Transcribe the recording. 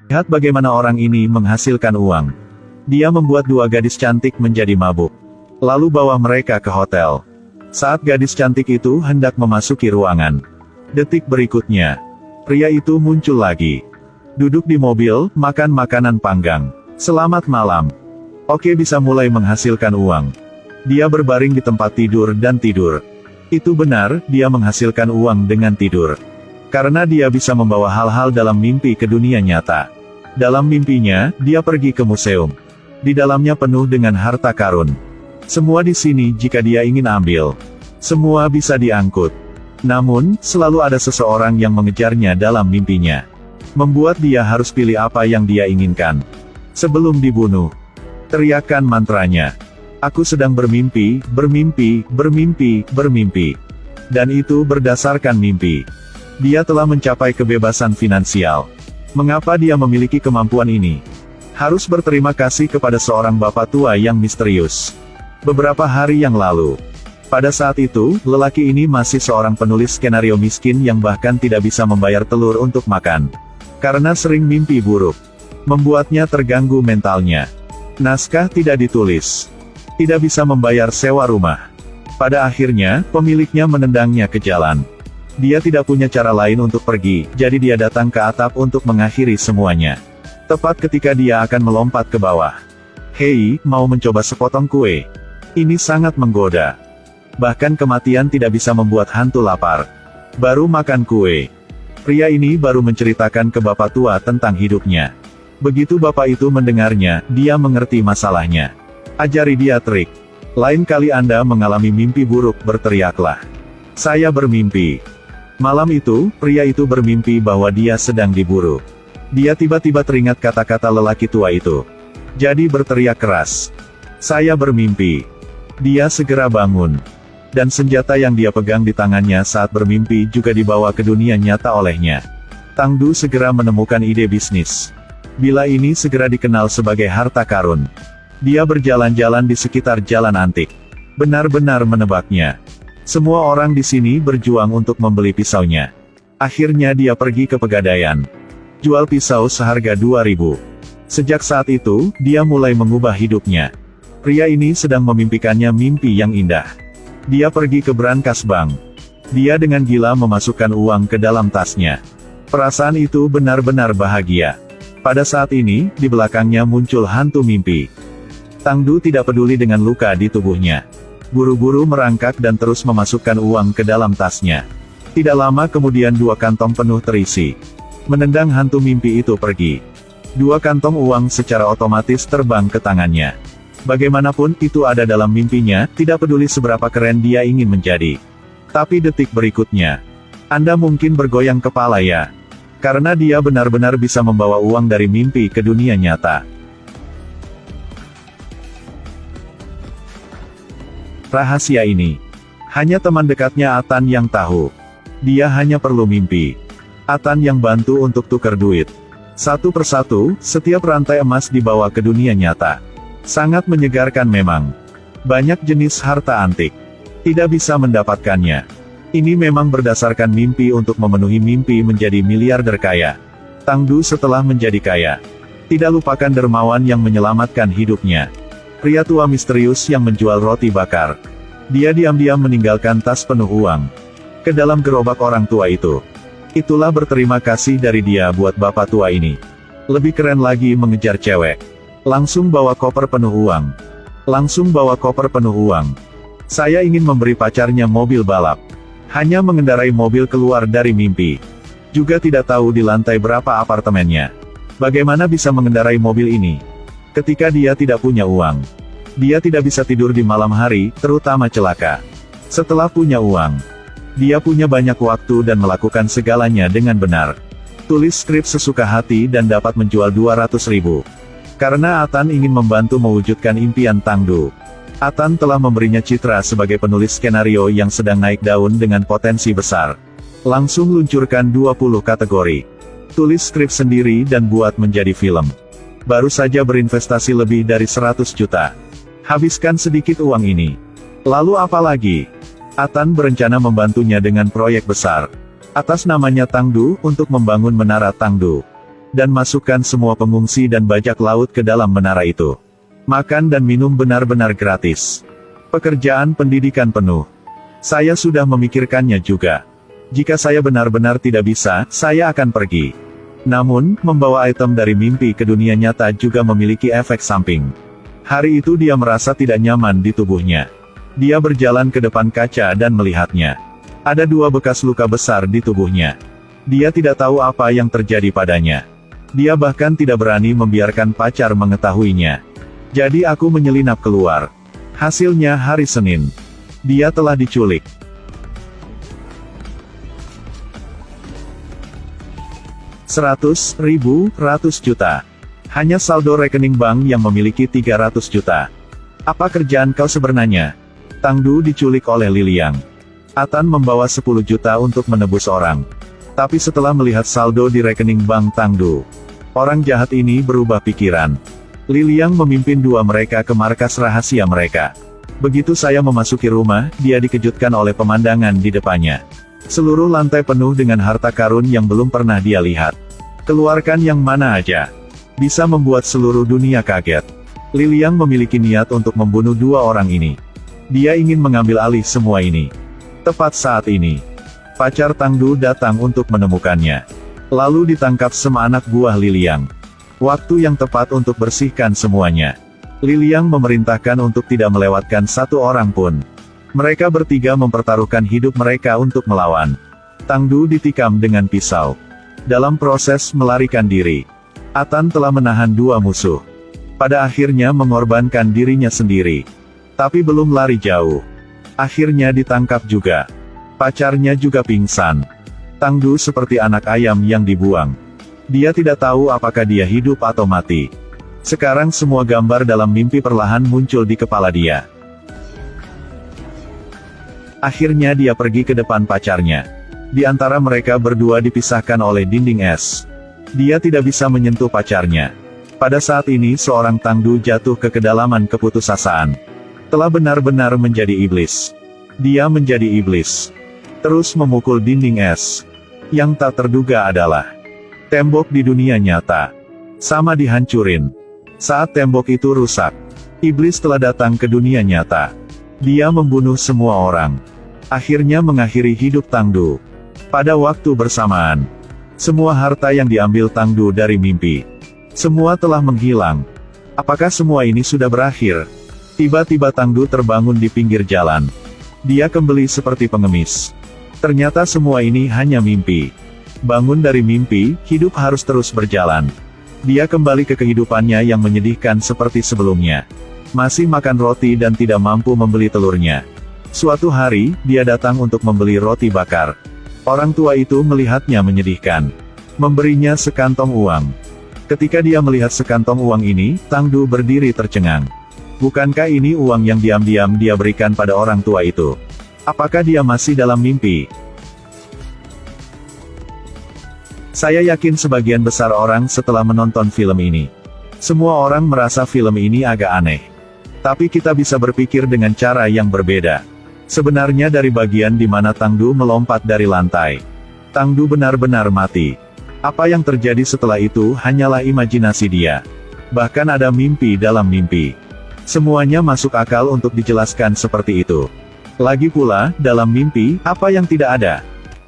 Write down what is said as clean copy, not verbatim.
Lihat bagaimana orang ini menghasilkan uang. Dia membuat dua gadis cantik menjadi mabuk. Lalu bawa mereka ke hotel. Saat gadis cantik itu hendak memasuki ruangan. Detik berikutnya, pria itu muncul lagi. Duduk di mobil, makan makanan panggang. Selamat malam. Oke, bisa mulai menghasilkan uang. Dia berbaring di tempat tidur dan tidur. Itu benar, dia menghasilkan uang dengan tidur. Karena dia bisa membawa hal-hal dalam mimpi ke dunia nyata. Dalam mimpinya, dia pergi ke museum. Di dalamnya penuh dengan harta karun. Semua di sini jika dia ingin ambil. Semua bisa diangkut. Namun, selalu ada seseorang yang mengejarnya dalam mimpinya. Membuat dia harus pilih apa yang dia inginkan. Sebelum dibunuh, teriakan mantranya. Aku sedang bermimpi, bermimpi, bermimpi, bermimpi. Dan itu berdasarkan mimpi. Dia telah mencapai kebebasan finansial. Mengapa dia memiliki kemampuan ini? Harus berterima kasih kepada seorang bapak tua yang misterius. Beberapa hari yang lalu, pada saat itu, lelaki ini masih seorang penulis skenario miskin yang bahkan tidak bisa membayar telur untuk makan. Karena sering mimpi buruk, membuatnya terganggu mentalnya. Naskah tidak ditulis. Tidak bisa membayar sewa rumah. Pada akhirnya, pemiliknya menendangnya ke jalan. Dia tidak punya cara lain untuk pergi, jadi dia datang ke atap untuk mengakhiri semuanya. Tepat ketika dia akan melompat ke bawah. Hei, mau mencoba sepotong kue? Ini sangat menggoda. Bahkan kematian tidak bisa membuat hantu lapar. Baru makan kue. Pria ini baru menceritakan ke bapak tua tentang hidupnya. Begitu bapak itu mendengarnya, dia mengerti masalahnya. Ajari dia trik. Lain kali Anda mengalami mimpi buruk, berteriaklah. Saya bermimpi. Malam itu, pria itu bermimpi bahwa dia sedang diburu. Dia tiba-tiba teringat kata-kata lelaki tua itu. Jadi berteriak keras. Saya bermimpi. Dia segera bangun. Dan senjata yang dia pegang di tangannya saat bermimpi juga dibawa ke dunia nyata olehnya. Tang Du segera menemukan ide bisnis. Bila ini segera dikenal sebagai harta karun. Dia berjalan-jalan di sekitar jalan antik. Benar-benar menebaknya. Semua orang di sini berjuang untuk membeli pisaunya. Akhirnya dia pergi ke pegadaian. Jual pisau seharga 2.000. Sejak saat itu, dia mulai mengubah hidupnya. Pria ini sedang memimpikannya mimpi yang indah. Dia pergi ke brankas bank. Dia dengan gila memasukkan uang ke dalam tasnya. Perasaan itu benar-benar bahagia. Pada saat ini, di belakangnya muncul hantu mimpi. Tang Du tidak peduli dengan luka di tubuhnya. Buru-buru merangkak dan terus memasukkan uang ke dalam tasnya. Tidak lama kemudian 2 kantong penuh terisi. Menendang hantu mimpi itu pergi. 2 kantong uang secara otomatis terbang ke tangannya. Bagaimanapun itu ada dalam mimpinya, tidak peduli seberapa keren dia ingin menjadi. Tapi detik berikutnya, Anda mungkin bergoyang kepala ya. Karena dia benar-benar bisa membawa uang dari mimpi ke dunia nyata. Rahasia ini, hanya teman dekatnya Atan yang tahu. Dia hanya perlu mimpi. Atan yang bantu untuk tukar duit. Satu persatu, setiap rantai emas dibawa ke dunia nyata. Sangat menyegarkan memang. Banyak jenis harta antik. Tidak bisa mendapatkannya. Ini memang berdasarkan mimpi untuk memenuhi mimpi menjadi miliarder kaya. Tang Du setelah menjadi kaya, tidak lupakan dermawan yang menyelamatkan hidupnya. Pria tua misterius yang menjual roti bakar. Dia diam-diam meninggalkan tas penuh uang ke dalam gerobak orang tua itu. Itulah berterima kasih dari dia buat bapak tua ini. Lebih keren lagi mengejar cewek. Langsung bawa koper penuh uang. Langsung bawa koper penuh uang. Saya ingin memberi pacarnya mobil balap. Hanya mengendarai mobil keluar dari mimpi. Juga tidak tahu di lantai berapa apartemennya. Bagaimana bisa mengendarai mobil ini? Ketika dia tidak punya uang. Dia tidak bisa tidur di malam hari, terutama celaka. Setelah punya uang, dia punya banyak waktu dan melakukan segalanya dengan benar. Tulis skrip sesuka hati dan dapat menjual 200.000. Karena Atan ingin membantu mewujudkan impian Tang Du. Atan telah memberinya citra sebagai penulis skenario yang sedang naik daun dengan potensi besar. Langsung luncurkan 20 kategori. Tulis skrip sendiri dan buat menjadi film. Baru saja berinvestasi lebih dari 100 juta. Habiskan sedikit uang ini. Lalu apa lagi? Atan berencana membantunya dengan proyek besar. Atas namanya Tang Du, untuk membangun menara Tang Du. Dan masukkan semua pengungsi dan bajak laut ke dalam menara itu. Makan dan minum benar-benar gratis. Pekerjaan pendidikan penuh. Saya sudah memikirkannya juga. Jika saya benar-benar tidak bisa, saya akan pergi. Namun, membawa item dari mimpi ke dunia nyata juga memiliki efek samping. Hari itu dia merasa tidak nyaman di tubuhnya. Dia berjalan ke depan kaca dan melihatnya. Ada 2 bekas luka besar di tubuhnya. Dia tidak tahu apa yang terjadi padanya. Dia bahkan tidak berani membiarkan pacar mengetahuinya. Jadi aku menyelinap keluar. Hasilnya hari Senin. Dia telah diculik. 100.000, 100 juta. Hanya saldo rekening bank yang memiliki 300 juta. Apa kerjaan kau sebenarnya? Tangdu diculik oleh Liliang. Atan membawa 10 juta untuk menebus orang. Tapi setelah melihat saldo di rekening bank Tangdu, orang jahat ini berubah pikiran. Liliang memimpin 2 mereka ke markas rahasia mereka. Begitu saya memasuki rumah, dia dikejutkan oleh pemandangan di depannya. Seluruh lantai penuh dengan harta karun yang belum pernah dia lihat. Keluarkan yang mana aja. Bisa membuat seluruh dunia kaget. Liliang memiliki niat untuk membunuh 2 orang ini. Dia ingin mengambil alih semua ini. Tepat saat ini, pacar Tangdu datang untuk menemukannya. Lalu ditangkap sama anak buah Liliang. Waktu yang tepat untuk bersihkan semuanya. Liliang memerintahkan untuk tidak melewatkan 1 orang pun. Mereka bertiga mempertaruhkan hidup mereka untuk melawan. Tangdu ditikam dengan pisau. Dalam proses melarikan diri, Atan telah menahan 2 musuh. Pada akhirnya mengorbankan dirinya sendiri. Tapi belum lari jauh. Akhirnya ditangkap juga. Pacarnya juga pingsan. Tangdu seperti anak ayam yang dibuang. Dia tidak tahu apakah dia hidup atau mati. Sekarang semua gambar dalam mimpi perlahan muncul di kepala dia. Akhirnya dia pergi ke depan pacarnya. Di antara mereka berdua dipisahkan oleh dinding es. Dia tidak bisa menyentuh pacarnya. Pada saat ini seorang Tangdu jatuh ke kedalaman keputusasaan. Telah benar-benar menjadi iblis. Dia menjadi iblis. Terus memukul dinding es. Yang tak terduga adalah tembok di dunia nyata sama dihancurin. Saat tembok itu rusak, iblis telah datang ke dunia nyata. Dia membunuh semua orang. Akhirnya mengakhiri hidup Tangdu. Pada waktu bersamaan, semua harta yang diambil Tangdu dari mimpi, semua telah menghilang. Apakah semua ini sudah berakhir? Tiba-tiba Tangdu terbangun di pinggir jalan. Dia kembali seperti pengemis. Ternyata semua ini hanya mimpi. Bangun dari mimpi, hidup harus terus berjalan. Dia kembali ke kehidupannya yang menyedihkan seperti sebelumnya. Masih makan roti dan tidak mampu membeli telurnya. Suatu hari, dia datang untuk membeli roti bakar. Orang tua itu melihatnya menyedihkan. Memberinya sekantong uang. Ketika dia melihat sekantong uang ini, Tangdu berdiri tercengang. Bukankah ini uang yang diam-diam dia berikan pada orang tua itu? Apakah dia masih dalam mimpi? Saya yakin sebagian besar orang setelah menonton film ini. Semua orang merasa film ini agak aneh. Tapi kita bisa berpikir dengan cara yang berbeda. Sebenarnya dari bagian di mana Tangdu melompat dari lantai, Tangdu benar-benar mati. Apa yang terjadi setelah itu hanyalah imajinasi dia. Bahkan ada mimpi dalam mimpi. Semuanya masuk akal untuk dijelaskan seperti itu. Lagi pula, dalam mimpi, apa yang tidak ada?